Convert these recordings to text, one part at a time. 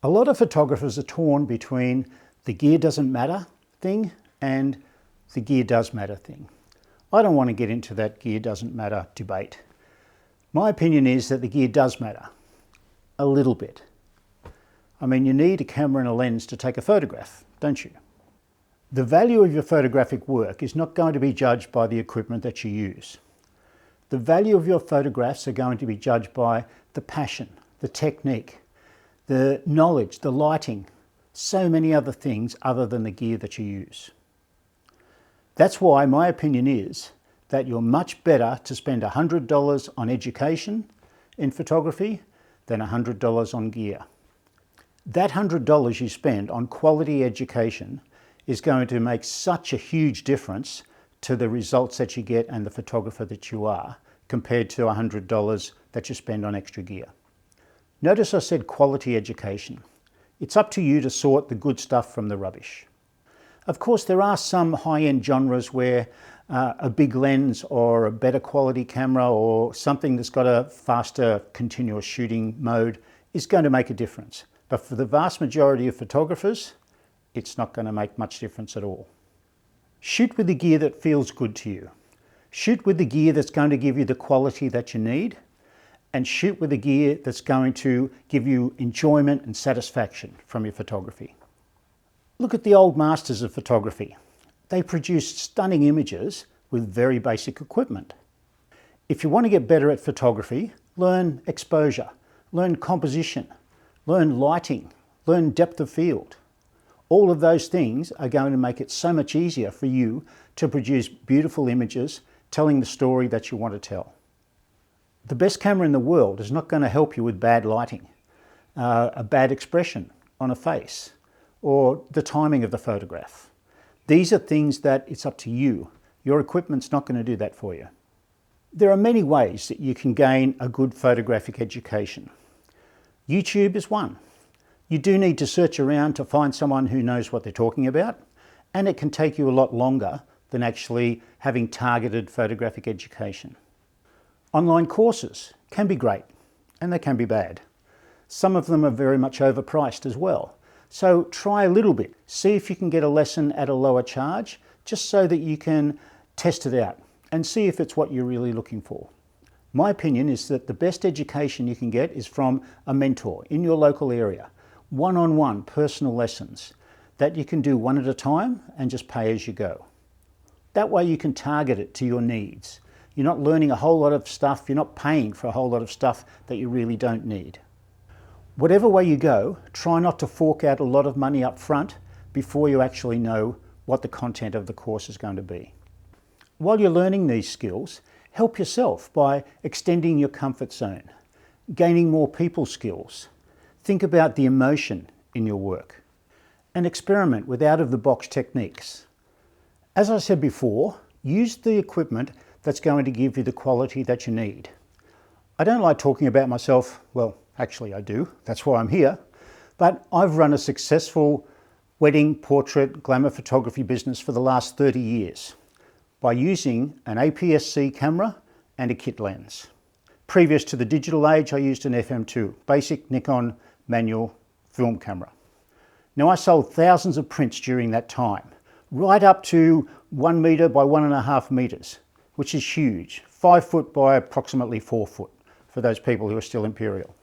A lot of photographers are torn between the gear doesn't matter thing and the gear does matter thing. I don't want to get into that gear doesn't matter debate. My opinion is that the gear does matter, a little bit. I mean, you need a camera and a lens to take a photograph, don't you? The value of your photographic work is not going to be judged by the equipment that you use. The value of your photographs are going to be judged by the passion, the technique, the knowledge, the lighting, so many other things other than the gear that you use. That's why my opinion is that you're much better to spend $100 on education in photography than $100 on gear. That $100 you spend on quality education is going to make such a huge difference to the results that you get and the photographer that you are compared to $100 that you spend on extra gear. Notice I said quality education. It's up to you to sort the good stuff from the rubbish. Of course, there are some high-end genres where a big lens or a better quality camera or something that's got a faster continuous shooting mode is going to make a difference. But for the vast majority of photographers, it's not going to make much difference at all. Shoot with the gear that feels good to you. Shoot with the gear that's going to give you the quality that you need, and shoot with the gear that's going to give you enjoyment and satisfaction from your photography. Look at the old masters of photography. They produced stunning images with very basic equipment. If you want to get better at photography, learn exposure, learn composition, learn lighting, learn depth of field. All of those things are going to make it so much easier for you to produce beautiful images telling the story that you want to tell. The best camera in the world is not going to help you with bad lighting, a bad expression on a face, or the timing of the photograph. These are things that it's up to you. Your equipment's not going to do that for you. There are many ways that you can gain a good photographic education. YouTube is one. You do need to search around to find someone who knows what they're talking about, and it can take you a lot longer than actually having targeted photographic education. Online courses can be great, and they can be bad. Some of them are very much overpriced as well. So try a little bit. See if you can get a lesson at a lower charge, just so that you can test it out and see if it's what you're really looking for. My opinion is that the best education you can get is from a mentor in your local area. One-on-one personal lessons that you can do one at a time and just pay as you go. That way you can target it to your needs. You're not learning a whole lot of stuff, you're not paying for a whole lot of stuff that you really don't need. Whatever way you go, try not to fork out a lot of money up front before you actually know what the content of the course is going to be. While you're learning these skills, help yourself by extending your comfort zone, gaining more people skills. Think about the emotion in your work and experiment with out-of-the-box techniques. As I said before, use the equipment that's going to give you the quality that you need. I don't like talking about myself, well, actually I do, that's why I'm here, but I've run a successful wedding, portrait, glamour photography business for the last 30 years by using an APS-C camera and a kit lens. Previous to the digital age, I used an FM2, basic Nikon manual film camera. Now, I sold thousands of prints during that time, right up to 1 metre by 1.5 metres, which is huge, 5 foot by approximately 4 foot for those people who are still imperial.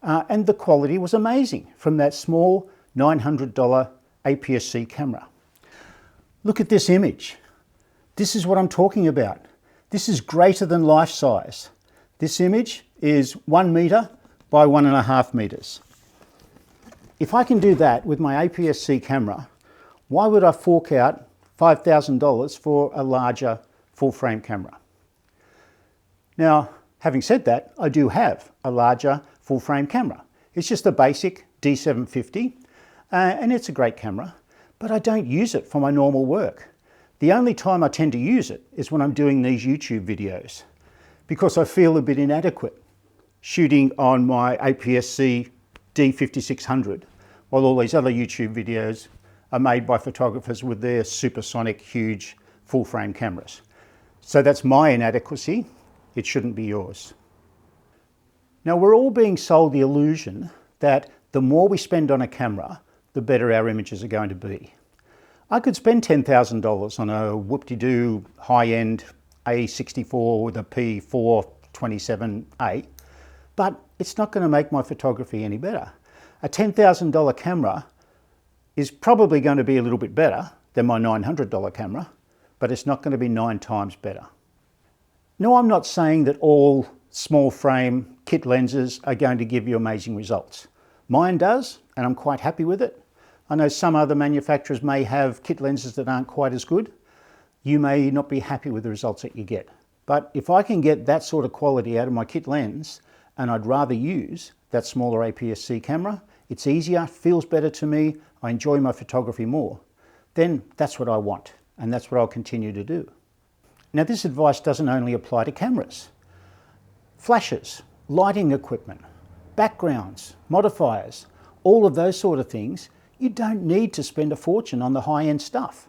And the quality was amazing from that small $900 APS-C camera. Look at this image. This is what I'm talking about. This is greater than life size. This image is 1 metre by 1.5 metres. If I can do that with my APS-C camera, why would I fork out $5,000 for a larger full-frame camera? Now, having said that, I do have a larger full-frame camera. It's just a basic D750, and it's a great camera, but I don't use it for my normal work. The only time I tend to use it is when I'm doing these YouTube videos, because I feel a bit inadequate shooting on my APS-C D5600, while all these other YouTube videos are made by photographers with their supersonic, huge, full-frame cameras. So that's my inadequacy. It shouldn't be yours. Now, we're all being sold the illusion that the more we spend on a camera, the better our images are going to be. I could spend $10,000 on a whoop-de-doo high-end A64 with a P427A, but it's not going to make my photography any better. A $10,000 camera is probably going to be a little bit better than my $900 camera, but it's not going to be 9 times better. Now, I'm not saying that all small frame kit lenses are going to give you amazing results. Mine does, and I'm quite happy with it. I know some other manufacturers may have kit lenses that aren't quite as good. You may not be happy with the results that you get. But if I can get that sort of quality out of my kit lens, and I'd rather use that smaller APS-C camera, it's easier, feels better to me, I enjoy my photography more, then that's what I want, and that's what I'll continue to do. Now, this advice doesn't only apply to cameras. Flashes, lighting equipment, backgrounds, modifiers, all of those sort of things, you don't need to spend a fortune on the high-end stuff.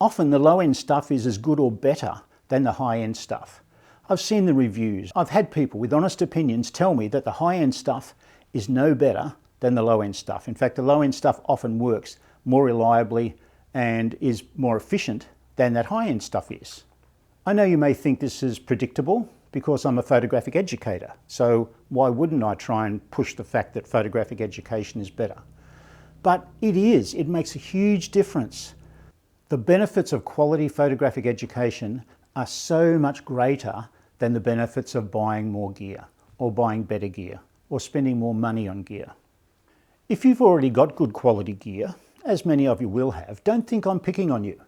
Often the low-end stuff is as good or better than the high-end stuff. I've seen the reviews. I've had people with honest opinions tell me that the high-end stuff is no better than the low-end stuff. In fact, the low-end stuff often works more reliably and is more efficient than that high-end stuff is. I know you may think this is predictable because I'm a photographic educator, so why wouldn't I try and push the fact that photographic education is better? But it is. It makes a huge difference. The benefits of quality photographic education are so much greater than the benefits of buying more gear or buying better gear or spending more money on gear. If you've already got good quality gear, as many of you will have, don't think I'm picking on you.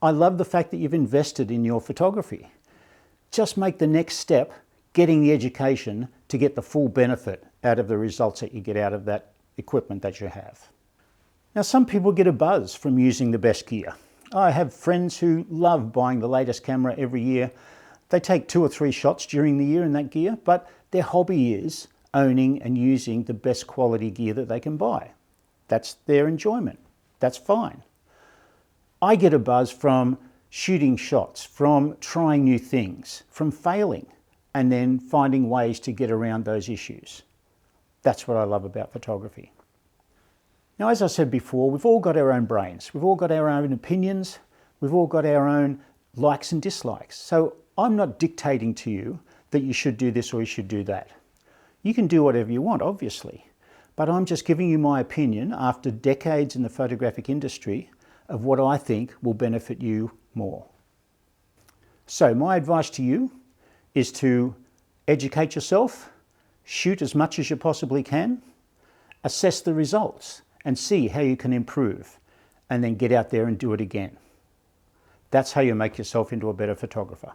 I love the fact that you've invested in your photography. Just make the next step, getting the education to get the full benefit out of the results that you get out of that equipment that you have. Now, some people get a buzz from using the best gear. I have friends who love buying the latest camera every year. They take 2 or 3 shots during the year in that gear, but their hobby is owning and using the best quality gear that they can buy. That's their enjoyment. That's fine. I get a buzz from shooting shots, from trying new things, from failing, and then finding ways to get around those issues. That's what I love about photography. Now, as I said before, we've all got our own brains. We've all got our own opinions. We've all got our own likes and dislikes. So I'm not dictating to you that you should do this or you should do that. You can do whatever you want, obviously, but I'm just giving you my opinion after decades in the photographic industry of what I think will benefit you more. So my advice to you is to educate yourself, shoot as much as you possibly can, assess the results and see how you can improve, and then get out there and do it again. That's how you make yourself into a better photographer.